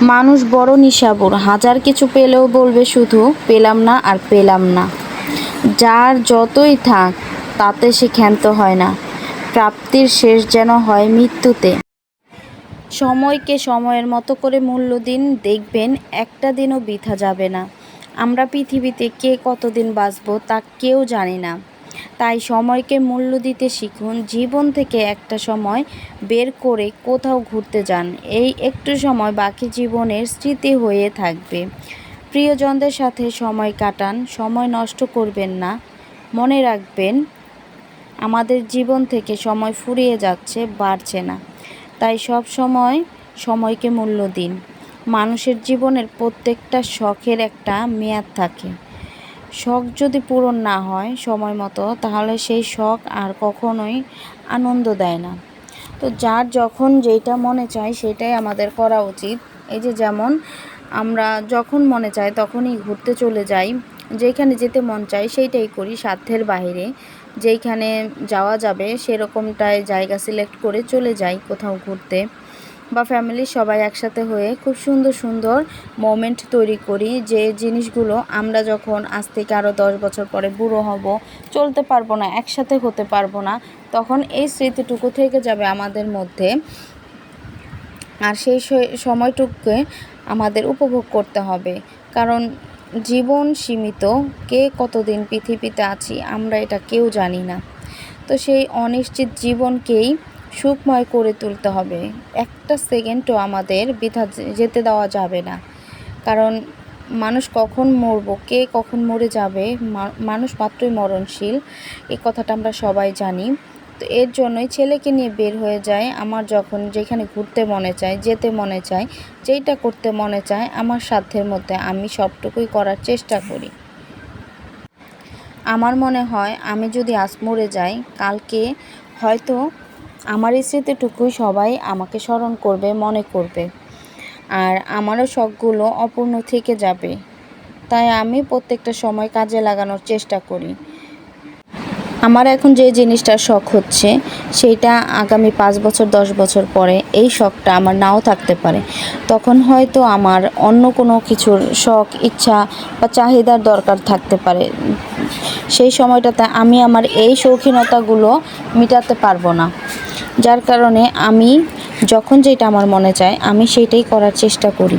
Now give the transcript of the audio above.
মানুষ বড় নিশাবর, হাজার কিছু পেলেও বলবে শুধু পেলাম না আর পেলাম না। যার যতই থাক তাতে সে ক্ষান্ত হয় না, প্রাপ্তির শেষ যেন হয় মৃত্যুতে। সময়কে সময়ের মতো করে মূল্য দিন, দেখবেন একটা দিনও বৃথা যাবে না। আমরা পৃথিবীতে কে কতদিন বাঁচব তা কেউ জানি না, তাই সময়কে মূল্য দিতে শিখুন। জীবন থেকে একটা সময় বের করে কোথাও ঘুরতে যান, এই একটু সময় বাকি জীবনের স্মৃতি হয়ে থাকবে। প্রিয়জনদের সাথে সময় কাটান, সময় নষ্ট করবেন না। মনে রাখবেন, আমাদের জীবন থেকে সময় ফুরিয়ে যাচ্ছে, বাড়ছে না। তাই সব সময় সময়কে মূল্য দিন। মানুষের জীবনের প্রত্যেকটা শখের একটা মেয়াদ থাকে। শখ যদি পূরণ না হয় সময় মতো, তাহলে সেই শখ আর কখনোই আনন্দ দেয় না। তো যার যখন যেটা মনে চায় সেটাই আমাদের করা উচিত। এই যে যেমন আমরা যখন মনে চায় তখনই ঘুরতে চলে যাই, যেখানে যেতে মন চায় সেইটাই করি, সাধ্যের বাইরে যেইখানে যাওয়া যাবে সেরকমটায় জায়গা সিলেক্ট করে চলে যাই কোথাও ঘুরতে, বা ফ্যামিলির সবাই একসাথে হয়ে খুব সুন্দর সুন্দর মোমেন্ট তৈরি করি। যে জিনিসগুলো আমরা যখন আজ থেকে আরও 10 বছর পরে বুড়ো হব, চলতে পারবো না, একসাথে হতে পারবো না, তখন এই স্মৃতিটুকু থেকে যাবে আমাদের মধ্যে। আর সেই সময়টুকুকে আমাদের উপভোগ করতে হবে, কারণ জীবন সীমিত। কে কতদিন পৃথিবীতে আছি আমরা এটা কেউ জানি না। তো সেই অনিশ্চিত জীবনকেই সুখময় করে তুলতে হবে। একটা সেকেন্ডও আমাদের বৃথা যেতে দেওয়া যাবে না, কারণ মানুষ কখন মরব, কে কখন মরে যাবে, মানুষ মাত্রই মরণশীল, এই কথাটা আমরা সবাই জানি। তো এর জন্যই ছেলেকে নিয়ে বের হয়ে যায়। আমার যখন যেখানে ঘুরতে মনে চায়, যেতে মনে চায়, যেইটা করতে মনে চায়, আমার সাধ্যের মধ্যে আমি সবটুকুই করার চেষ্টা করি। আমার মনে হয় আমি যদি আজ মরে যাই, কালকে হয়তো আমার এই স্মৃতিটুকুই সবাই আমাকে স্মরণ করবে, মনে করবে, আর আমারও শখগুলো অপূর্ণ থেকে যাবে। তাই আমি প্রত্যেকটা সময় কাজে লাগানোর চেষ্টা করি। আমার এখন যে জিনিসটার শখ হচ্ছে, সেইটা আগামী 5 বছর 10 বছর পরে এই শখটা আমার নাও থাকতে পারে। তখন হয়তো আমার অন্য কোনো কিছুর শখ, ইচ্ছা বা চাহিদার দরকার থাকতে পারে। সেই সময়টাতে আমি আমার এই শৌখিনতাগুলো মেটাতে পারবো না। যার কারণে আমি যখন যেটা আমার মনে চায় আমি সেইটাই করার চেষ্টা করি।